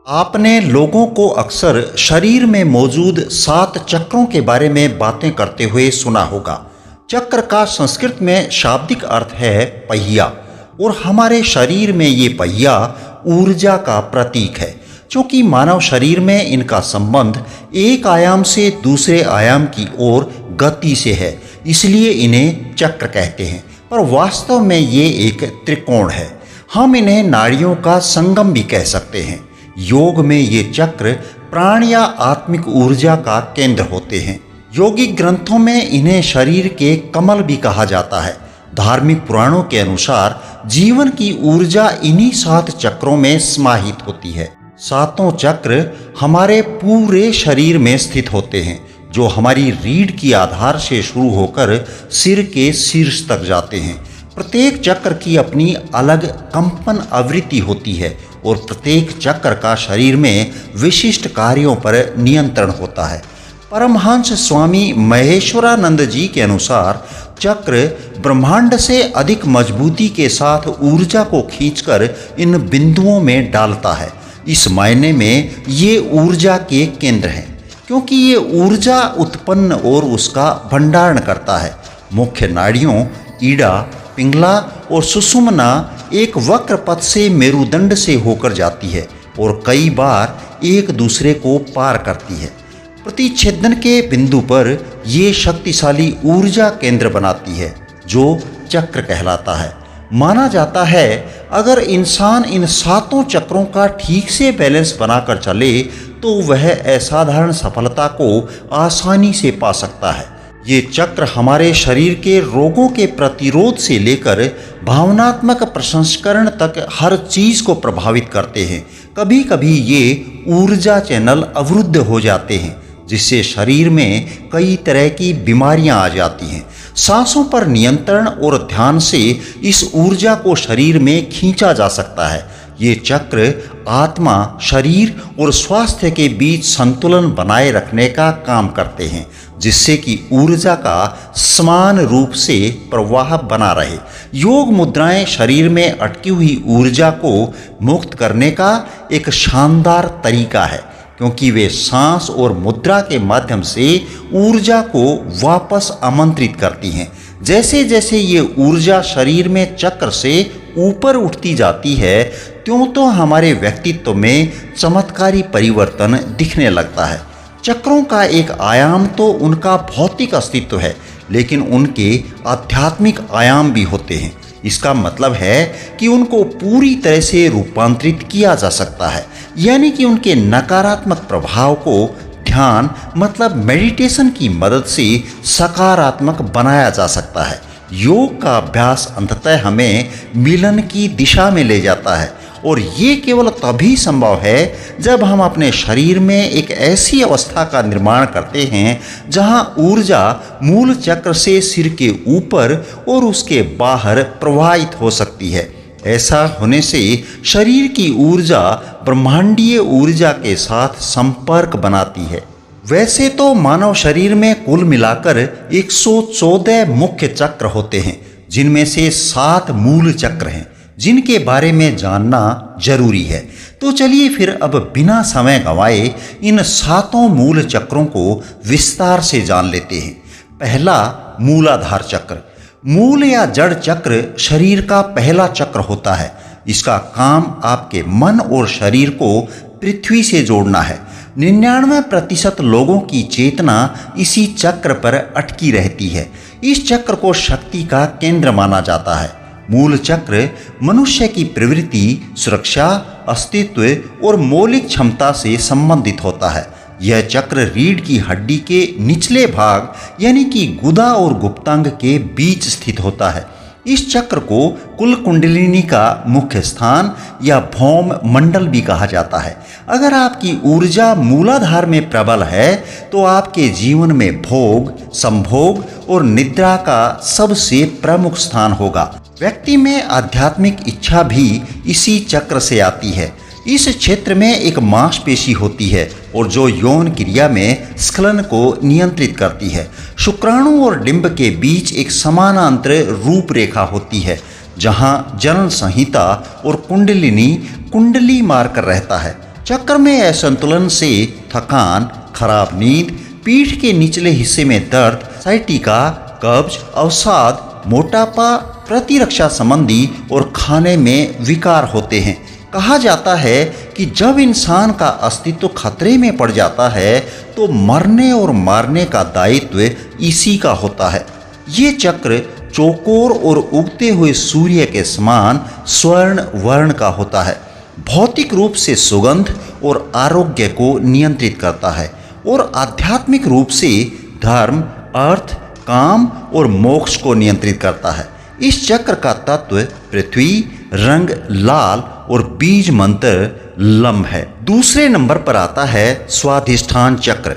आपने लोगों को अक्सर शरीर में मौजूद 7 चक्रों के बारे में बातें करते हुए सुना होगा। चक्र का संस्कृत में शाब्दिक अर्थ है पहिया, और हमारे शरीर में ये पहिया ऊर्जा का प्रतीक है। क्योंकि मानव शरीर में इनका संबंध एक आयाम से दूसरे आयाम की ओर गति से है, इसलिए इन्हें चक्र कहते हैं। पर वास्तव में ये एक त्रिकोण है। हम इन्हें नाड़ियों का संगम भी कह सकते हैं। योग में ये चक्र प्राण या आत्मिक ऊर्जा का केंद्र होते हैं। योगिक ग्रंथों में इन्हें शरीर के कमल भी कहा जाता है। धार्मिक पुराणों के अनुसार जीवन की ऊर्जा इन्हीं 7 चक्रों में समाहित होती है। 7 चक्र हमारे पूरे शरीर में स्थित होते हैं, जो हमारी रीढ़ की आधार से शुरू होकर सिर के शीर्ष तक जाते हैं। प्रत्येक चक्र की अपनी अलग कंपन आवृत्ति होती है, और प्रत्येक चक्र का शरीर में विशिष्ट कार्यों पर नियंत्रण होता है। परमहंस स्वामी महेश्वरानंद जी के अनुसार चक्र ब्रह्मांड से अधिक मजबूती के साथ ऊर्जा को खींचकर इन बिंदुओं में डालता है। इस मायने में ये ऊर्जा के केंद्र हैं, क्योंकि ये ऊर्जा उत्पन्न और उसका भंडारण करता है। मुख्य नाड़ियों ईड़ा, पिंगला और सुषुम्ना एक वक्र पथ से मेरुदंड से होकर जाती है और कई बार एक दूसरे को पार करती है। प्रतिच्छेदन के बिंदु पर ये शक्तिशाली ऊर्जा केंद्र बनाती है, जो चक्र कहलाता है। माना जाता है अगर इंसान इन 7 चक्रों का ठीक से बैलेंस बनाकर चले तो वह असाधारण सफलता को आसानी से पा सकता है। ये चक्र हमारे शरीर के रोगों के प्रतिरोध से लेकर भावनात्मक प्रसंस्करण तक हर चीज को प्रभावित करते हैं। कभी कभी ये ऊर्जा चैनल अवरुद्ध हो जाते हैं, जिससे शरीर में कई तरह की बीमारियां आ जाती हैं। सांसों पर नियंत्रण और ध्यान से इस ऊर्जा को शरीर में खींचा जा सकता है। ये चक्र आत्मा, शरीर और स्वास्थ्य के बीच संतुलन बनाए रखने का काम करते हैं, जिससे कि ऊर्जा का समान रूप से प्रवाह बना रहे। योग मुद्राएं शरीर में अटकी हुई ऊर्जा को मुक्त करने का एक शानदार तरीका है, क्योंकि वे सांस और मुद्रा के माध्यम से ऊर्जा को वापस आमंत्रित करती हैं। जैसे जैसे ये ऊर्जा शरीर में चक्र से ऊपर उठती जाती है, त्यों हमारे व्यक्तित्व में चमत्कारी परिवर्तन दिखने लगता है। चक्रों का एक आयाम तो उनका भौतिक अस्तित्व है, लेकिन उनके आध्यात्मिक आयाम भी होते हैं। इसका मतलब है कि उनको पूरी तरह से रूपांतरित किया जा सकता है, यानी कि उनके नकारात्मक प्रभाव को ध्यान मतलब मेडिटेशन की मदद से सकारात्मक बनाया जा सकता है। योग का अभ्यास अंततः हमें मिलन की दिशा में ले जाता है, और ये केवल तभी संभव है जब हम अपने शरीर में एक ऐसी अवस्था का निर्माण करते हैं जहां ऊर्जा मूल चक्र से सिर के ऊपर और उसके बाहर प्रवाहित हो सकती है। ऐसा होने से शरीर की ऊर्जा ब्रह्मांडीय ऊर्जा के साथ संपर्क बनाती है। वैसे तो मानव शरीर में कुल मिलाकर 114 मुख्य चक्र होते हैं, जिनमें से 7 मूल चक्र हैं, जिनके बारे में जानना जरूरी है। तो चलिए फिर अब बिना समय गंवाए इन 7 मूल चक्रों को विस्तार से जान लेते हैं। पहला, मूलाधार चक्र। मूल या जड़ चक्र शरीर का पहला चक्र होता है। इसका काम आपके मन और शरीर को पृथ्वी से जोड़ना है। 99% लोगों की चेतना इसी चक्र पर अटकी रहती है। इस चक्र को शक्ति का केंद्र माना जाता है। मूल चक्र मनुष्य की प्रवृत्ति, सुरक्षा, अस्तित्व और मौलिक क्षमता से संबंधित होता है। यह चक्र रीढ़ की हड्डी के निचले भाग यानी कि गुदा और गुप्तांग के बीच स्थित होता है। इस चक्र को कुल कुंडलिनी का मुख्य स्थान या भौम मंडल भी कहा जाता है। अगर आपकी ऊर्जा मूलाधार में प्रबल है तो आपके जीवन में भोग, संभोग और निद्रा का सबसे प्रमुख स्थान होगा। व्यक्ति में आध्यात्मिक इच्छा भी इसी चक्र से आती है। इस क्षेत्र में एक मांसपेशी होती है और जो यौन क्रिया में स्खलन को नियंत्रित करती है। शुक्राणु और डिंब के बीच एक समानांतर रूपरेखा होती है, जहां जनन संहिता और कुंडलिनी कुंडली मारकर रहता है। चक्र में असंतुलन से थकान, खराब नींद, पीठ के निचले हिस्से में दर्द, साइटिका, कब्ज, अवसाद, मोटापा, प्रतिरक्षा संबंधी और खाने में विकार होते हैं। कहा जाता है कि जब इंसान का अस्तित्व खतरे में पड़ जाता है तो मरने और मारने का दायित्व इसी का होता है। ये चक्र चौकोर और उगते हुए सूर्य के समान स्वर्ण वर्ण का होता है। भौतिक रूप से सुगंध और आरोग्य को नियंत्रित करता है और आध्यात्मिक रूप से धर्म, अर्थ, काम और मोक्ष को नियंत्रित करता है। इस चक्र का तत्व पृथ्वी, रंग लाल और बीज मंत्र लम है। दूसरे नंबर पर आता है स्वाधिष्ठान चक्र।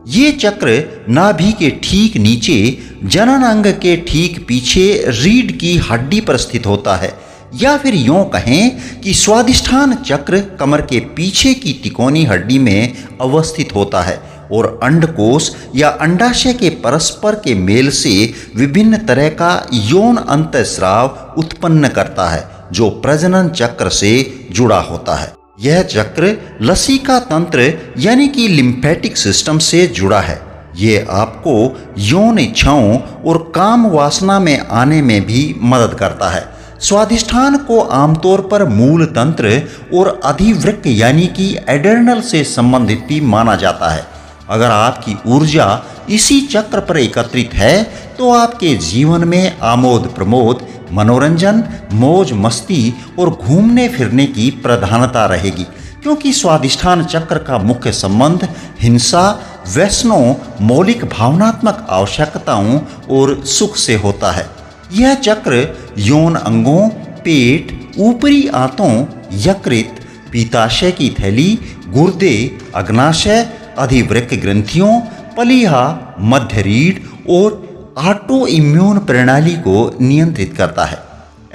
ये चक्र नाभि के ठीक नीचे, जनन अंग के ठीक पीछे रीढ़ की हड्डी पर स्थित होता है, या फिर यूं कहें कि स्वाधिष्ठान चक्र कमर के पीछे की तिकोनी हड्डी में अवस्थित होता है और अंडकोश या अंडाशय के परस्पर के मेल से विभिन्न तरह का यौन अंतःस्राव उत्पन्न करता है, जो प्रजनन चक्र से जुड़ा होता है। यह चक्र लसिका तंत्र यानी कि लिम्फेटिक सिस्टम से जुड़ा है। ये आपको यौन इच्छाओं और काम वासना में आने में भी मदद करता है। स्वाधिष्ठान को आमतौर पर मूल तंत्र और अधिवृक्क यानी कि एडर्नल से संबंधित भी माना जाता है। अगर आपकी ऊर्जा इसी चक्र पर एकत्रित है तो आपके जीवन में आमोद प्रमोद, मनोरंजन, मौज मस्ती और घूमने फिरने की प्रधानता रहेगी, क्योंकि स्वाधिष्ठान चक्र का मुख्य संबंध हिंसा, व्यसनों, मौलिक भावनात्मक आवश्यकताओं और सुख से होता है। यह चक्र यौन अंगों, पेट, ऊपरी आंतों, यकृत, पीताशय की थैली, गुर्दे, अग्नाशय, अधिवृक्क ग्रंथियों, पलीहा, मध्य रीढ़ और ऑटो इम्यून प्रणाली को नियंत्रित करता है।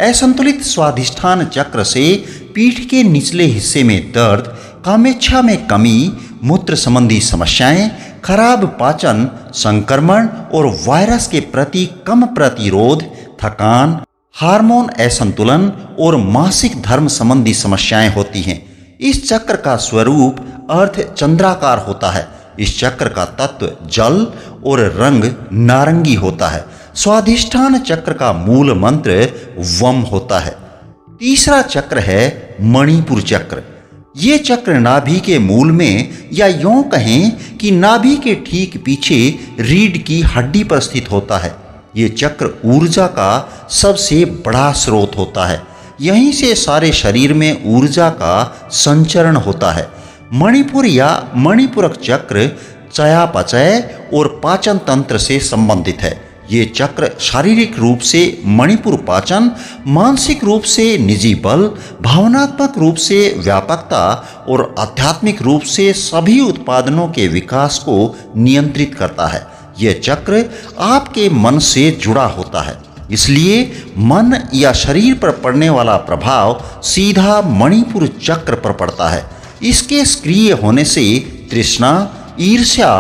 असंतुलित स्वाधिष्ठान चक्र से पीठ के निचले हिस्से में दर्द, कामेच्छा में कमी, मूत्र संबंधी समस्याएं, खराब पाचन, संक्रमण और वायरस के प्रति कम प्रतिरोध, थकान, हार्मोन असंतुलन और मासिक धर्म संबंधी समस्याएं होती हैं। इस चक्र का स्वरूप अर्ध चंद्राकार होता है। इस चक्र का तत्व जल और रंग नारंगी होता है। स्वाधिष्ठान चक्र का मूल मंत्र वम होता है। तीसरा चक्र है मणिपुर चक्र। ये चक्र नाभि के मूल में, या यूं कहें कि नाभि के ठीक पीछे रीढ़ की हड्डी पर स्थित होता है। ये चक्र ऊर्जा का सबसे बड़ा स्रोत होता है। यहीं से सारे शरीर में ऊर्जा का संचरण होता है। मणिपुर या मणिपुरक चक्र चयापचय और पाचन तंत्र से संबंधित है। ये चक्र शारीरिक रूप से मणिपुर पाचन, मानसिक रूप से निजी बल, भावनात्मक रूप से व्यापकता और आध्यात्मिक रूप से सभी उत्पादनों के विकास को नियंत्रित करता है। यह चक्र आपके मन से जुड़ा होता है, इसलिए मन या शरीर पर पड़ने वाला प्रभाव सीधा मणिपुर चक्र पर पड़ता है। इसके सक्रिय होने से तृष्णा, ईर्ष्या,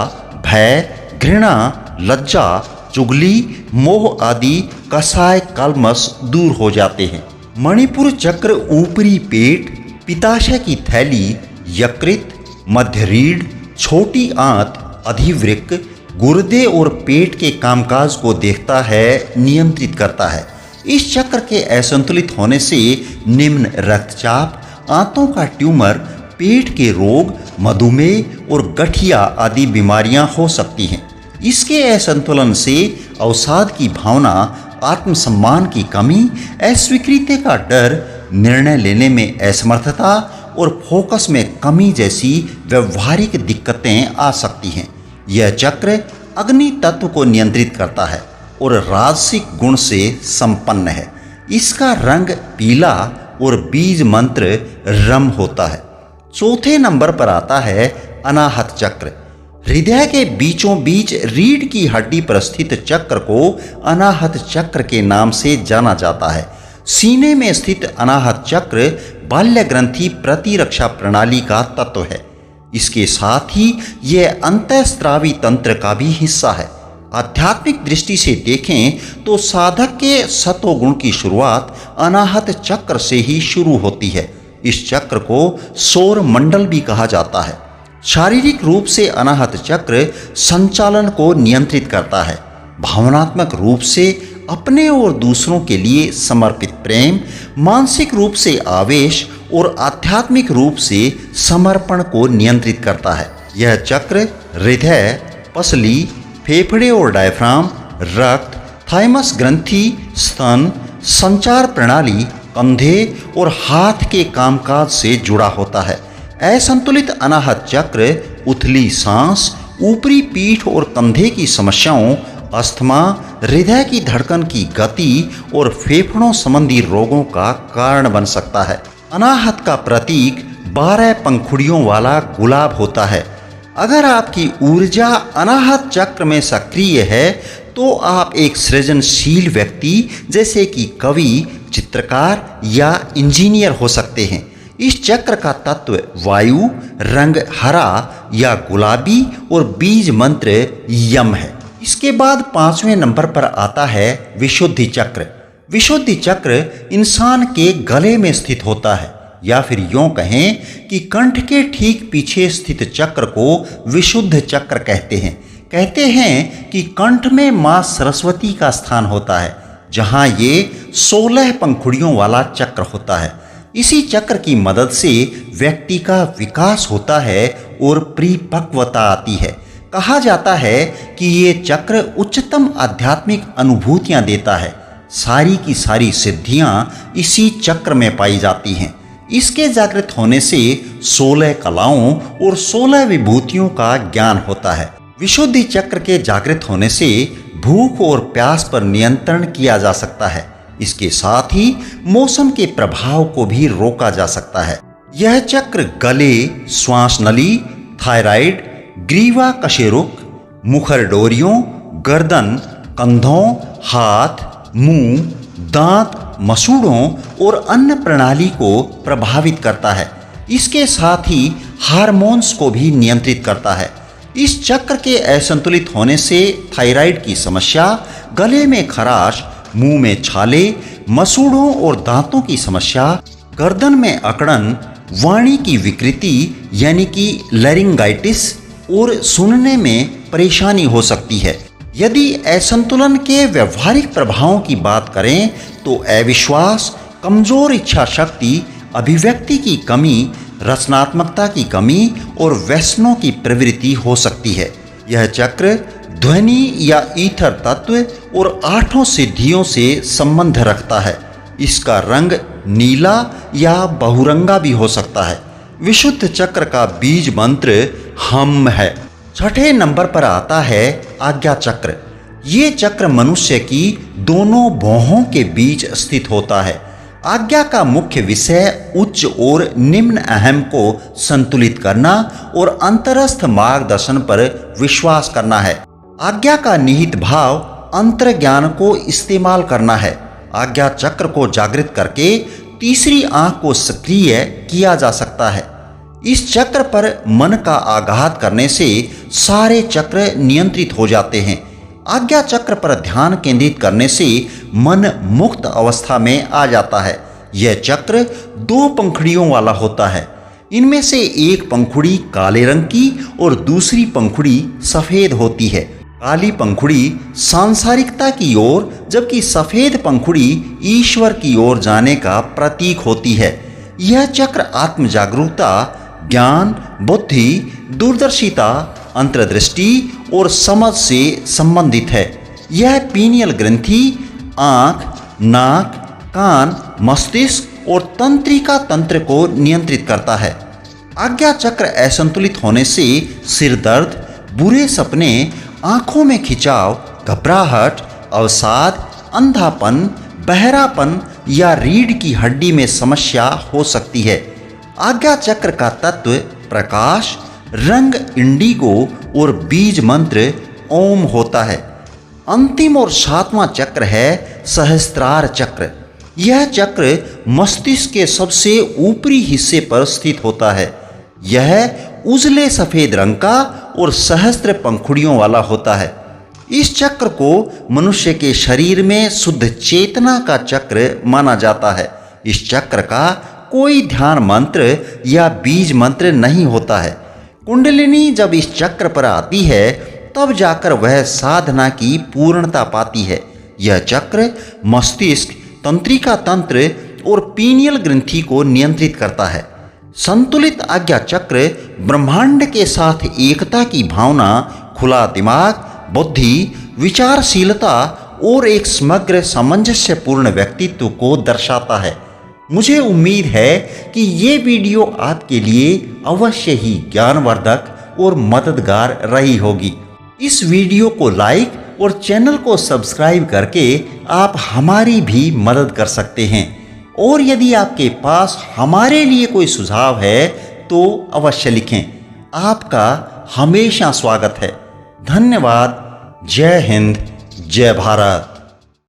भय, घृणा, लज्जा, चुगली, मोह आदि कसाय कल्मश दूर हो जाते हैं। मणिपुर चक्र ऊपरी पेट, पित्ताशय की थैली, यकृत, मध्य रीढ़, छोटी आंत, अधिवृक्क, गुर्दे और पेट के कामकाज को देखता है, नियंत्रित करता है। इस चक्र के असंतुलित होने से निम्न रक्तचाप, आंतों का ट्यूमर, पेट के रोग, मधुमेह और गठिया आदि बीमारियां हो सकती हैं। इसके असंतुलन से अवसाद की भावना, आत्मसम्मान की कमी, अस्वीकृति का डर, निर्णय लेने में असमर्थता और फोकस में कमी जैसी व्यवहारिक दिक्कतें आ सकती हैं। यह चक्र अग्नि तत्व को नियंत्रित करता है और राजसिक गुण से संपन्न है। इसका रंग पीला और बीज मंत्र रम होता है। चौथे नंबर पर आता है अनाहत चक्र। हृदय के बीचों बीच रीढ़ की हड्डी पर स्थित चक्र को अनाहत चक्र के नाम से जाना जाता है। सीने में स्थित अनाहत चक्र बाल्य ग्रंथि प्रतिरक्षा प्रणाली का तत्व है। इसके साथ ही यह अंतःस्रावी तंत्र का भी हिस्सा है। आध्यात्मिक दृष्टि से देखें तो साधक के सत्वगुण की शुरुआत अनाहत चक्र से ही शुरू होती है। इस चक्र को सौर मंडल भी कहा जाता है। शारीरिक रूप से अनाहत चक्र संचालन को नियंत्रित करता है। भावनात्मक रूप से अपने और दूसरों के लिए समर्पित प्रेम, मानसिक रूप से आवेश और आध्यात्मिक रूप से समर्पण को नियंत्रित करता है। यह चक्र हृदय, पसली, फेफड़े और डायफ्राम, रक्त, थाइमस ग्रंथि, स्तन, संचार प्रणाली, कंधे और हाथ के कामकाज से जुड़ा होता है। असंतुलित अनाहत चक्र उथली सांस, ऊपरी पीठ और कंधे की समस्याओं, अस्थमा, हृदय की धड़कन की गति और फेफड़ों संबंधी रोगों का कारण बन सकता है। अनाहत का प्रतीक 12 पंखुड़ियों वाला गुलाब होता है। अगर आपकी ऊर्जा अनाहत चक्र में सक्रिय है तो आप एक सृजनशील व्यक्ति जैसे कि कवि, चित्रकार या इंजीनियर हो सकते हैं। इस चक्र का तत्व वायु, रंग हरा या गुलाबी और बीज मंत्र यम है। इसके बाद 5वें नंबर पर आता है विशुद्धि चक्र। विशुद्धि चक्र इंसान के गले में स्थित होता है, या फिर यूं कहें कि कंठ के ठीक पीछे स्थित चक्र को विशुद्ध चक्र कहते हैं। कहते हैं कि कंठ में मां सरस्वती का स्थान होता है, जहां ये 16 पंखुड़ियों वाला चक्र होता है। इसी चक्र की मदद से व्यक्ति का विकास होता है और परिपक्वता आती है। कहा जाता है कि ये चक्र उच्चतम आध्यात्मिक अनुभूतियां देता है। सारी की सारी सिद्धियां इसी चक्र में पाई जाती हैं। इसके जागृत होने से 16 कलाओं और 16 विभूतियों का ज्ञान होता है। विशुद्धि चक्र के जागृत होने से भूख और प्यास पर नियंत्रण किया जा सकता है। इसके साथ ही मौसम के प्रभाव को भी रोका जा सकता है। यह चक्र गले, श्वास नली, थायराइड, ग्रीवा कशेरुक, मुखर डोरियों, गर्दन, कंधों, हाथ, मुंह, दांत, मसूड़ों और अन्न प्रणाली को प्रभावित करता है। इसके साथ ही हार्मोन्स को भी नियंत्रित करता है। इस चक्र के असंतुलित होने से थायराइड की समस्या, गले में खराश, मुंह में छाले, मसूड़ों और दांतों की समस्या, गर्दन में अकड़न, वाणी की विकृति यानी कि लैरिंगाइटिस और सुनने में परेशानी हो सकती है। यदि असंतुलन के व्यवहारिक प्रभावों की बात करें तो अविश्वास, कमजोर इच्छा शक्ति, अभिव्यक्ति की कमी, रचनात्मकता की कमी और व्यसनों की प्रवृत्ति हो सकती है। यह चक्र ध्वनि या ईथर तत्व और 8 सिद्धियों से संबंध रखता है। इसका रंग नीला या बहुरंगा भी हो सकता है। विशुद्ध चक्र का बीज मंत्र हम है। 6ठे नंबर पर आता है आज्ञा चक्र। ये चक्र मनुष्य की दोनों भौहों के बीच स्थित होता है। आज्ञा का मुख्य विषय उच्च और निम्न अहम को संतुलित करना और अंतरस्थ मार्गदर्शन पर विश्वास करना है। आज्ञा का निहित भाव अंतर्ज्ञान को इस्तेमाल करना है। आज्ञा चक्र को जागृत करके तीसरी आंख को सक्रिय किया जा सकता है। इस चक्र पर मन का आघात करने से सारे चक्र नियंत्रित हो जाते हैं। आज्ञा चक्र पर ध्यान केंद्रित करने से मन मुक्त अवस्था में आ जाता है। यह चक्र 2 पंखुड़ियों वाला होता है। इनमें से एक पंखुड़ी काले रंग की और दूसरी पंखुड़ी सफेद होती है। काली पंखुड़ी सांसारिकता की ओर जबकि सफेद पंखुड़ी ईश्वर की ओर जाने का प्रतीक होती है। यह चक्र आत्म जागरूकता, ज्ञान, बुद्धि, दूरदर्शिता, अंतर्दृष्टि और समझ से संबंधित है। यह पीनियल ग्रंथि, आंख, नाक, कान, मस्तिष्क और तंत्रिका तंत्र को नियंत्रित करता है। आज्ञा चक्र असंतुलित होने से सिर दर्द, बुरे सपने, आंखों में खिंचाव, घबराहट, अवसाद, अंधापन, बहरापन या रीढ़ की हड्डी में समस्या हो सकती है। आज्ञा चक्र का तत्व प्रकाश, रंग इंडिगो और बीज मंत्र ओम होता है। अंतिम और 7वां चक्र है सहस्त्रार चक्र। यह चक्र मस्तिष्क के सबसे ऊपरी हिस्से पर स्थित होता है। यह उजले सफेद रंग का और सहस्त्र पंखुड़ियों वाला होता है। इस चक्र को मनुष्य के शरीर में शुद्ध चेतना का चक्र माना जाता है। इस चक्र का कोई ध्यान मंत्र या बीज मंत्र नहीं होता है। कुंडलिनी जब इस चक्र पर आती है तब जाकर वह साधना की पूर्णता पाती है। यह चक्र मस्तिष्क, तंत्रिका तंत्र और पीनियल ग्रंथि को नियंत्रित करता है। संतुलित आज्ञा चक्र ब्रह्मांड के साथ एकता की भावना, खुला दिमाग, बुद्धि, विचारशीलता और एक समग्र सामंजस्यपूर्ण व्यक्तित्व को दर्शाता है। मुझे उम्मीद है कि ये वीडियो आपके लिए अवश्य ही ज्ञानवर्धक और मददगार रही होगी। इस वीडियो को लाइक और चैनल को सब्सक्राइब करके आप हमारी भी मदद कर सकते हैं। और यदि आपके पास हमारे लिए कोई सुझाव है तो अवश्य लिखें। आपका हमेशा स्वागत है। धन्यवाद। जय हिंद, जय भारत।